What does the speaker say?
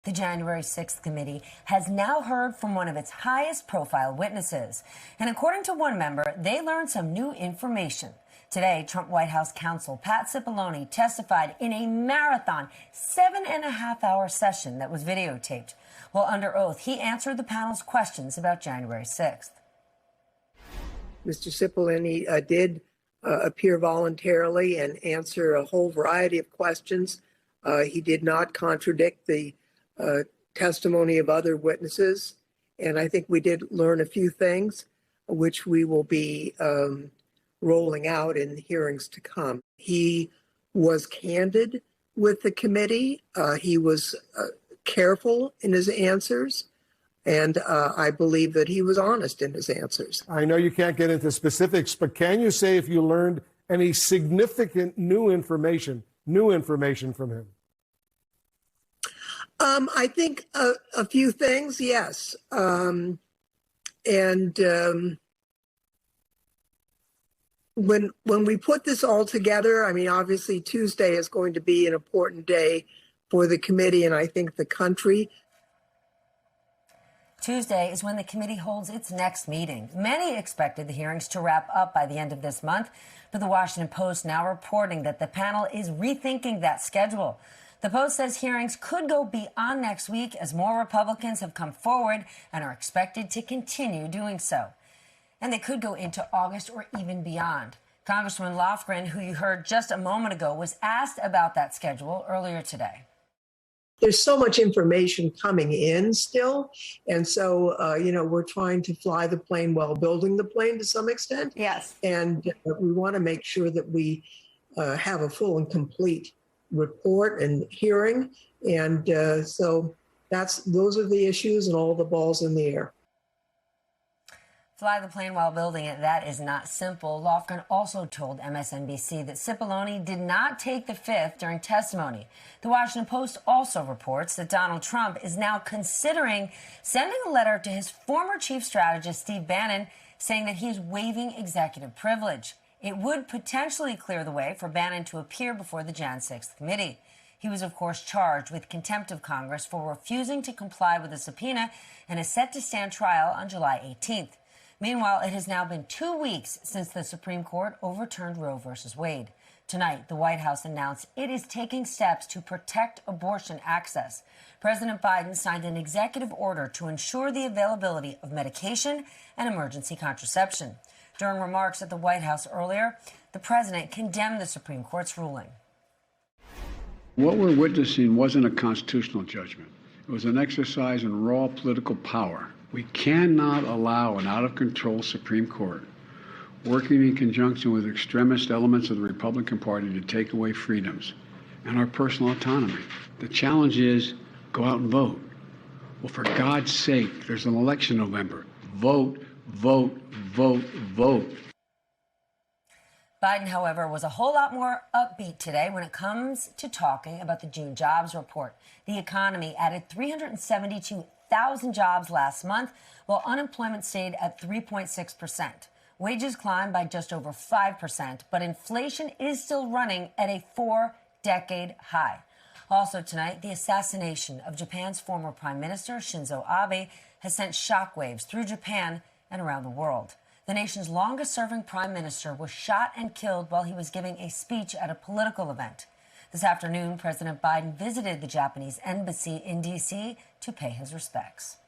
The January 6th committee has now heard from one of its highest profile witnesses. And according to one member, they learned some new information. Today, Trump White House counsel Pat Cipollone testified in a marathon 7.5-hour session that was videotaped. While under oath, he answered the panel's questions about January 6th. Mr. Cipollone did appear voluntarily and answer a whole variety of questions. He did not contradict the testimony of other witnesses. And I think we did learn a few things, which we will be rolling out in hearings to come. He was candid with the committee. He was careful in his answers. And I believe that he was honest in his answers. I know you can't get into specifics, but can you say if you learned any significant new information from him? I think a few things, yes. When we put this all together, I mean, obviously Tuesday is going to be an important day for the committee and I think the country. Tuesday is when the committee holds its next meeting. Many expected the hearings to wrap up by the end of this month, but the Washington Post now reporting that the panel is rethinking that schedule. The Post says hearings could go beyond next week as more Republicans have come forward and are expected to continue doing so. And they could go into August or even beyond. Congressman Lofgren, who you heard just a moment ago, was asked about that schedule earlier today. There's so much information coming in still. And so, we're trying to fly the plane while building the plane to some extent. Yes. And we want to make sure that we have a full and complete report and hearing. And so those are the issues and all the balls in the air. Fly the plane while building it, that is not simple. Lofgren also told MSNBC that Cipollone did not take the fifth during testimony. The Washington Post also reports that Donald Trump is now considering sending a letter to his former chief strategist, Steve Bannon, saying that he is waiving executive privilege. It would potentially clear the way for Bannon to appear before the Jan 6th committee. He was, of course, charged with contempt of Congress for refusing to comply with a subpoena and is set to stand trial on July 18th. Meanwhile, it has now been 2 weeks since the Supreme Court overturned Roe v. Wade. Tonight, the White House announced it is taking steps to protect abortion access. President Biden signed an executive order to ensure the availability of medication and emergency contraception. During remarks at the White House earlier, the president condemned the Supreme Court's ruling. What we're witnessing wasn't a constitutional judgment. It was an exercise in raw political power. We cannot allow an out-of-control Supreme Court working in conjunction with extremist elements of the Republican Party to take away freedoms and our personal autonomy. The challenge is go out and vote. Well, for God's sake, there's an election in November. Vote, vote, vote, vote. Biden, however, was a whole lot more upbeat today when it comes to talking about the June jobs report. The economy added 372,000 jobs last month, while unemployment stayed at 3.6%. Wages climbed by just over 5%, but inflation is still running at a 4-decade high. Also tonight, the assassination of Japan's former Prime Minister Shinzo Abe has sent shockwaves through Japan and around the world. The nation's longest-serving prime minister was shot and killed while he was giving a speech at a political event. This afternoon, President Biden visited the Japanese embassy in D.C. to pay his respects.